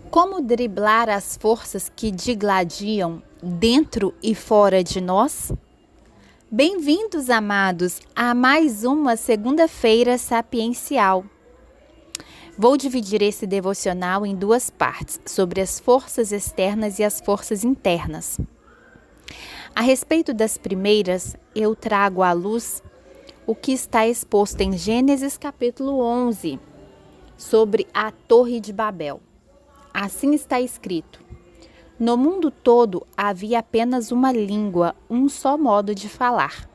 Como driblar as forças que digladiam dentro e fora de nós? Bem-vindos, amados, a mais uma segunda-feira sapiencial. Vou dividir esse devocional em duas partes, sobre as forças externas e as forças internas. A respeito das primeiras, eu trago à luz o que está exposto em Gênesis capítulo 11, sobre a Torre de Babel. Assim está escrito: no mundo todo havia apenas uma língua, um só modo de falar.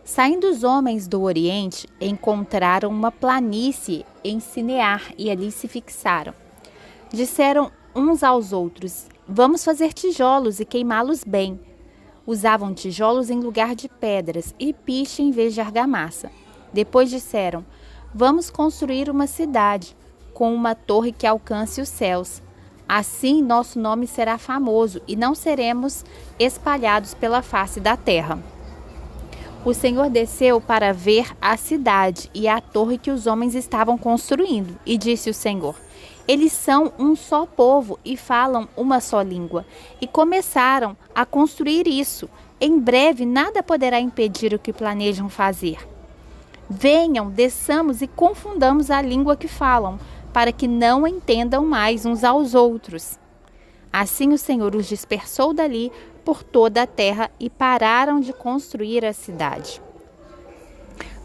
Saindo os homens do Oriente, encontraram uma planície em Sinear e ali se fixaram. Disseram uns aos outros: vamos fazer tijolos e queimá-los bem. Usavam tijolos em lugar de pedras e piche em vez de argamassa. Depois disseram: vamos construir uma cidade com uma torre que alcance os céus. Assim nosso nome será famoso e não seremos espalhados pela face da terra. O Senhor desceu para ver a cidade e a torre que os homens estavam construindo. E disse o Senhor: eles são um só povo e falam uma só língua. E começaram a construir isso. Em breve nada poderá impedir o que planejam fazer. Venham, desçamos e confundamos a língua que falam, para que não entendam mais uns aos outros. Assim o Senhor os dispersou dali por toda a terra e pararam de construir a cidade.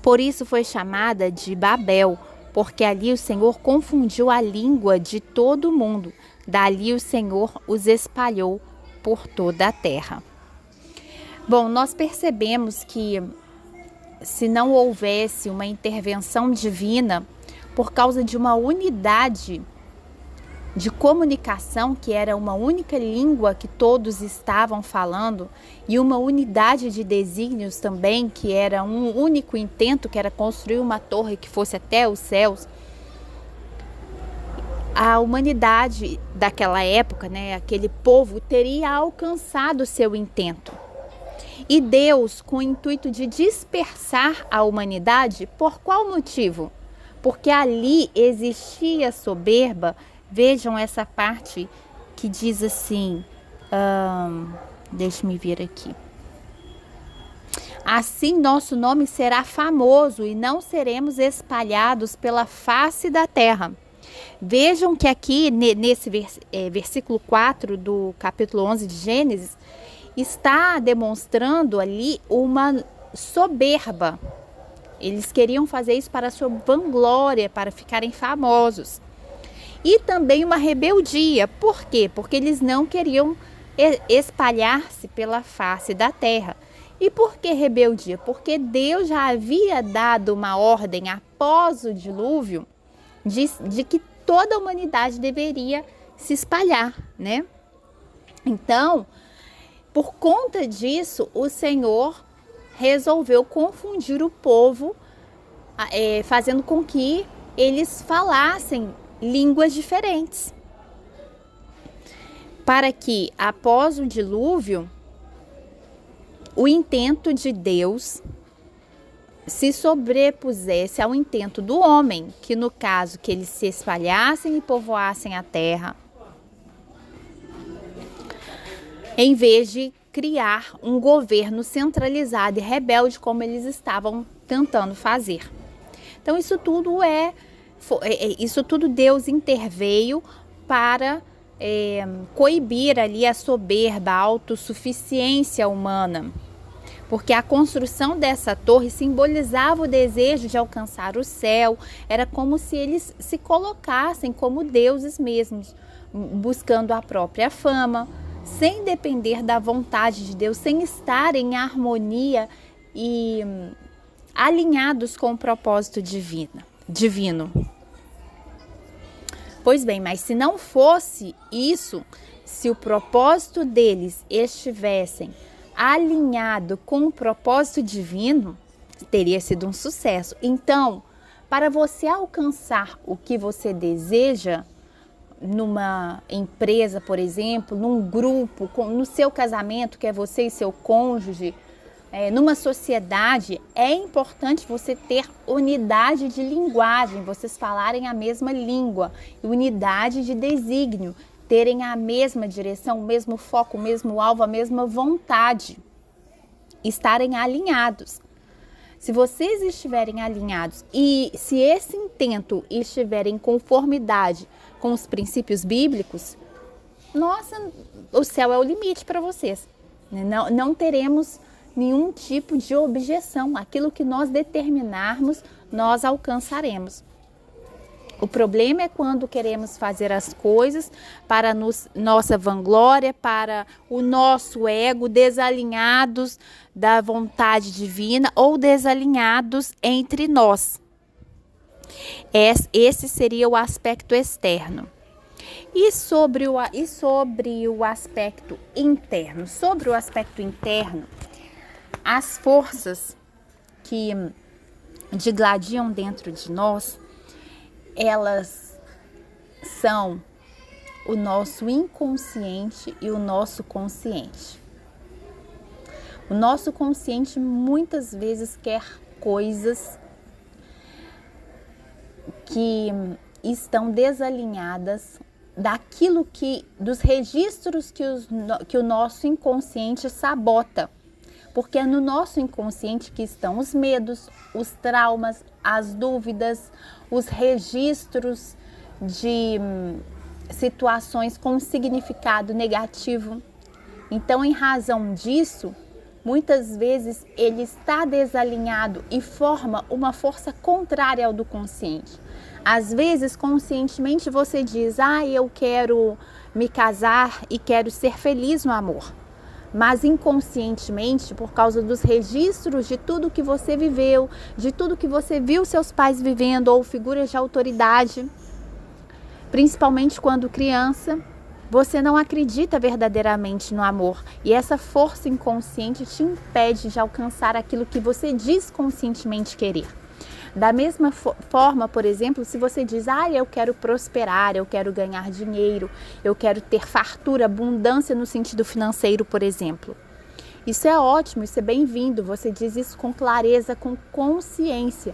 Por isso foi chamada de Babel, porque ali o Senhor confundiu a língua de todo o mundo. Dali o Senhor os espalhou por toda a terra. Bom, nós percebemos que se não houvesse uma intervenção divina, por causa de uma unidade de comunicação, que era uma única língua que todos estavam falando, e uma unidade de desígnios também, que era um único intento, que era construir uma torre que fosse até os céus, a humanidade daquela época, aquele povo, teria alcançado seu intento. E Deus, com o intuito de dispersar a humanidade, por qual motivo? Porque ali existia soberba. Vejam essa parte que diz assim, deixe-me ver aqui. Assim nosso nome será famoso e não seremos espalhados pela face da terra. Vejam que aqui nesse versículo 4 do capítulo 11 de Gênesis, está demonstrando ali uma soberba. Eles queriam fazer isso para a sua vanglória, para ficarem famosos. E também uma rebeldia. Por quê? Porque eles não queriam espalhar-se pela face da terra. E por que rebeldia? Porque Deus já havia dado uma ordem após o dilúvio de que toda a humanidade deveria se espalhar, Então, por conta disso, o Senhor resolveu confundir o povo, fazendo com que eles falassem línguas diferentes, para que após o dilúvio o intento de Deus se sobrepusesse ao intento do homem, que no caso que eles se espalhassem e povoassem a terra, em vez de criar um governo centralizado e rebelde como eles estavam tentando fazer. Então isso tudo Deus interveio para coibir ali a soberba, a autossuficiência humana, porque a construção dessa torre simbolizava o desejo de alcançar o céu. Era como se eles se colocassem como deuses mesmos, buscando a própria fama, sem depender da vontade de Deus, sem estar em harmonia e alinhados com o propósito divino. Pois bem, mas se não fosse isso, se o propósito deles estivessem alinhado com o propósito divino, teria sido um sucesso. Então, para você alcançar o que você deseja, numa empresa, por exemplo, num grupo, no seu casamento, que é você e seu cônjuge, numa sociedade, é importante você ter unidade de linguagem, vocês falarem a mesma língua, e unidade de desígnio. terem a mesma direção, o mesmo foco, o mesmo alvo, a mesma vontade, estarem alinhados. Se vocês estiverem alinhados e se esse intento estiver em conformidade com os princípios bíblicos, nossa, o céu é o limite para vocês. Não teremos nenhum tipo de objeção. Aquilo que nós determinarmos, nós alcançaremos. O problema é quando queremos fazer as coisas para nossa vanglória, para o nosso ego, desalinhados da vontade divina ou desalinhados entre nós. Esse seria o aspecto externo. E sobre o aspecto interno? Sobre o aspecto interno, as forças que digladiam dentro de nós, elas são o nosso inconsciente e o nosso consciente. O nosso consciente muitas vezes quer coisas que estão desalinhadas dos registros que o nosso inconsciente sabota. Porque é no nosso inconsciente que estão os medos, os traumas, as dúvidas, os registros de situações com significado negativo. Então, em razão disso, muitas vezes ele está desalinhado e forma uma força contrária ao do consciente. Às vezes, conscientemente, você diz, eu quero me casar e quero ser feliz no amor. Mas inconscientemente, por causa dos registros de tudo que você viveu, de tudo que você viu seus pais vivendo ou figuras de autoridade, principalmente quando criança, você não acredita verdadeiramente no amor. E essa força inconsciente te impede de alcançar aquilo que você diz conscientemente querer. Da mesma forma, por exemplo, se você diz, eu quero prosperar, eu quero ganhar dinheiro, eu quero ter fartura, abundância no sentido financeiro, por exemplo. Isso é ótimo, isso é bem-vindo, você diz isso com clareza, com consciência.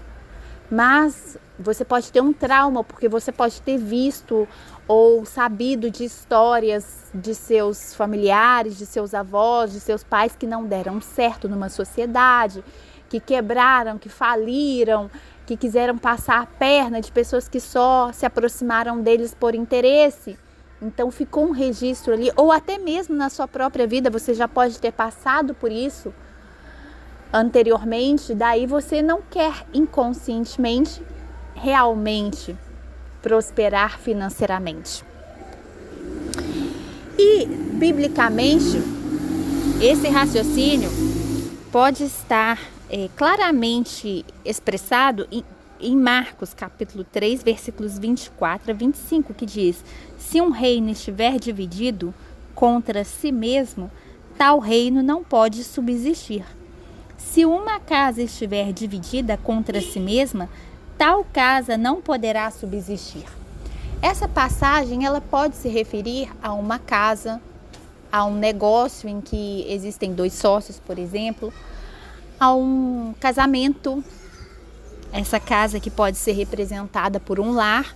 Mas você pode ter um trauma, porque você pode ter visto ou sabido de histórias de seus familiares, de seus avós, de seus pais que não deram certo numa sociedade, que quebraram, que faliram, que quiseram passar a perna, de pessoas que só se aproximaram deles por interesse. Então ficou um registro ali, ou até mesmo na sua própria vida, você já pode ter passado por isso anteriormente, daí você não quer inconscientemente realmente prosperar financeiramente. E, biblicamente, esse raciocínio pode estar claramente expressado em Marcos capítulo 3, versículos 24 a 25, que diz: se um reino estiver dividido contra si mesmo, tal reino não pode subsistir. Se uma casa estiver dividida contra si mesma, tal casa não poderá subsistir. Essa passagem ela pode se referir a uma casa, a um negócio em que existem 2 sócios, por exemplo, a um casamento, essa casa que pode ser representada por um lar,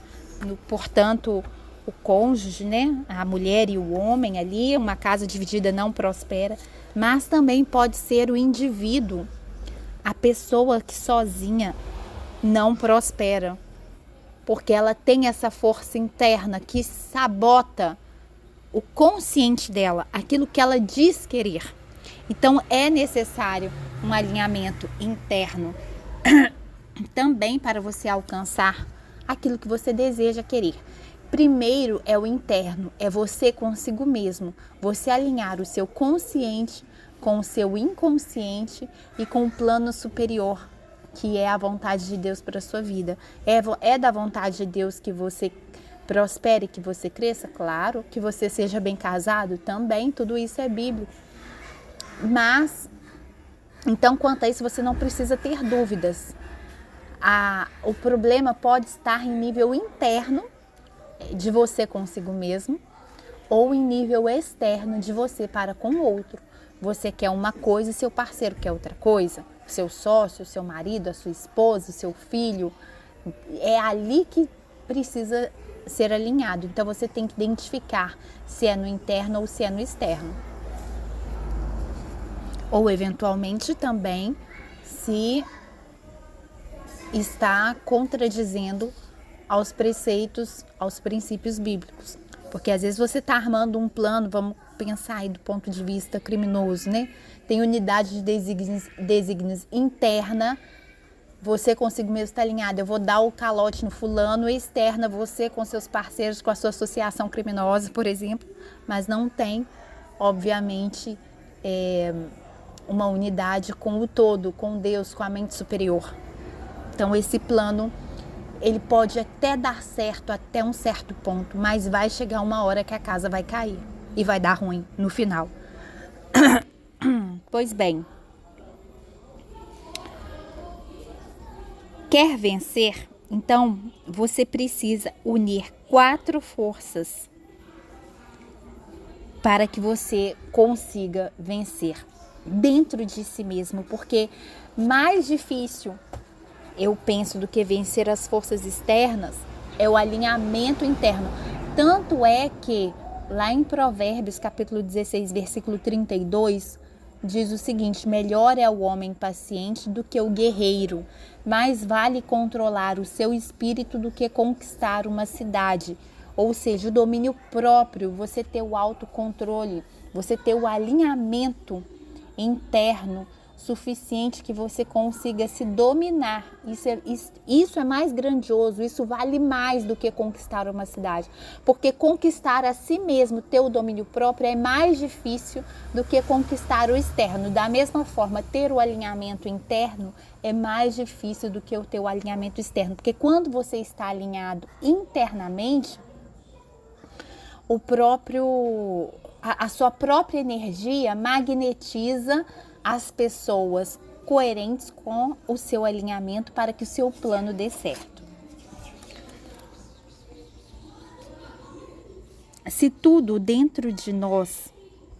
portanto, o cônjuge, a mulher e o homem ali, uma casa dividida não prospera, mas também pode ser o indivíduo, a pessoa que sozinha não prospera, porque ela tem essa força interna que sabota o consciente dela, aquilo que ela diz querer. Então é necessário um alinhamento interno também para você alcançar aquilo que você deseja querer. Primeiro é o interno, é você consigo mesmo, você alinhar o seu consciente com o seu inconsciente e com o plano superior, que é a vontade de Deus para a sua vida. É da vontade de Deus que você prospere, que você cresça? Claro. Que você seja bem casado? Também. Tudo isso é bíblico. Mas, então, quanto a isso, você não precisa ter dúvidas. O problema pode estar em nível interno de você consigo mesmo ou em nível externo de você para com o outro. Você quer uma coisa e seu parceiro quer outra coisa. Seu sócio, seu marido, a sua esposa, o seu filho. É ali que precisa ser alinhado. Então você tem que identificar se é no interno ou se é no externo. Ou eventualmente também se está contradizendo aos preceitos, aos princípios bíblicos. Porque às vezes você está armando um plano, vamos pensar aí do ponto de vista criminoso, né? Tem unidade de desígnios interna, você consigo mesmo está alinhado, eu vou dar o calote no fulano, externa, você com seus parceiros, com a sua associação criminosa, por exemplo, mas não tem, obviamente, uma unidade com o todo, com Deus, com a mente superior. Então esse plano, ele pode até dar certo até um certo ponto, mas vai chegar uma hora que a casa vai cair e vai dar ruim no final. Pois bem, quer vencer? Então você precisa unir 4 forças para que você consiga vencer dentro de si mesmo, porque mais difícil, eu penso, do que vencer as forças externas é o alinhamento interno. Tanto é que lá em Provérbios capítulo 16, versículo 32, diz o seguinte: melhor é o homem paciente do que o guerreiro, mais vale controlar o seu espírito do que conquistar uma cidade. Ou seja, o domínio próprio, você ter o autocontrole, você ter o alinhamento interno suficiente que você consiga se dominar. Isso é mais grandioso, isso vale mais do que conquistar uma cidade. Porque conquistar a si mesmo, ter o domínio próprio, é mais difícil do que conquistar o externo. Da mesma forma, ter o alinhamento interno é mais difícil do que o ter o alinhamento externo. Porque quando você está alinhado internamente, a sua própria energia magnetiza as pessoas coerentes com o seu alinhamento para que o seu plano dê certo. Se tudo dentro de nós,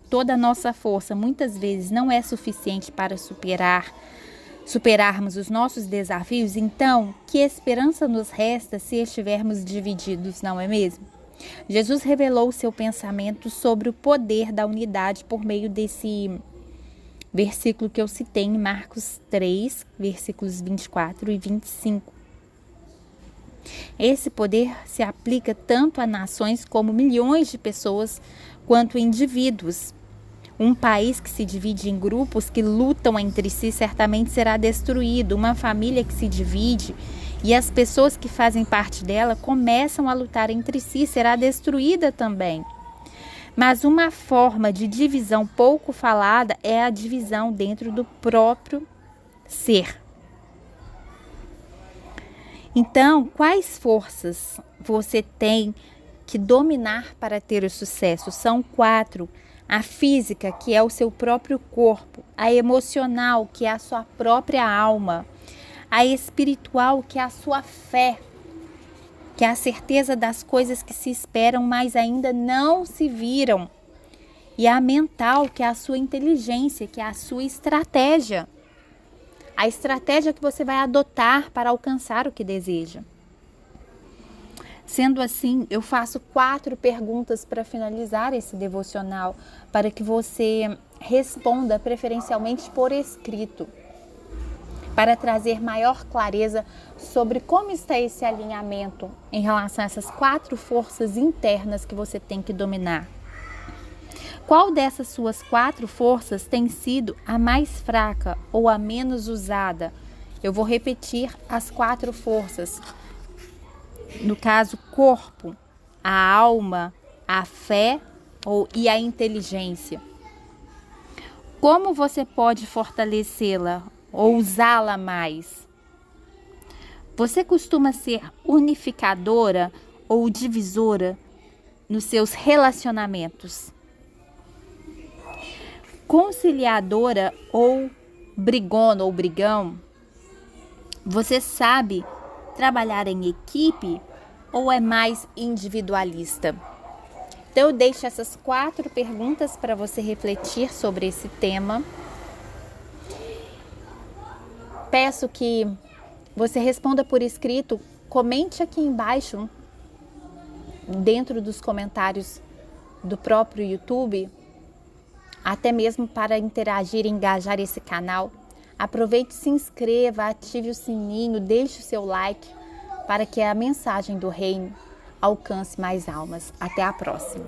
toda a nossa força, muitas vezes não é suficiente para superarmos os nossos desafios, então que esperança nos resta se estivermos divididos, não é mesmo? Jesus revelou o seu pensamento sobre o poder da unidade por meio desse versículo que eu citei em Marcos 3, versículos 24 e 25. Esse poder se aplica tanto a nações como milhões de pessoas, quanto indivíduos. Um país que se divide em grupos que lutam entre si certamente será destruído. Uma família que se divide e as pessoas que fazem parte dela começam a lutar entre si será destruída também. Mas uma forma de divisão pouco falada é a divisão dentro do próprio ser. Então, quais forças você tem que dominar para ter o sucesso? São 4. A física, que é o seu próprio corpo. A emocional, que é a sua própria alma. A espiritual, que é a sua fé, que é a certeza das coisas que se esperam, mas ainda não se viram. E a mental, que é a sua inteligência, que é a sua estratégia. A estratégia que você vai adotar para alcançar o que deseja. Sendo assim, eu faço 4 perguntas para finalizar esse devocional, para que você responda preferencialmente por escrito, para trazer maior clareza sobre como está esse alinhamento em relação a essas 4 forças internas que você tem que dominar. Qual dessas suas 4 forças tem sido a mais fraca ou a menos usada? Eu vou repetir as 4 forças. No caso, corpo, a alma, a fé e a inteligência. Como você pode fortalecê-la ou usá-la mais? Você costuma ser unificadora ou divisora nos seus relacionamentos? Conciliadora ou brigona ou brigão? Você sabe trabalhar em equipe ou é mais individualista? Então eu deixo essas 4 perguntas para você refletir sobre esse tema. Peço que você responda por escrito, comente aqui embaixo dentro dos comentários do próprio YouTube, até mesmo para interagir e engajar esse canal. Aproveite, se inscreva, ative o sininho, deixe o seu like para que a mensagem do reino alcance mais almas. Até a próxima!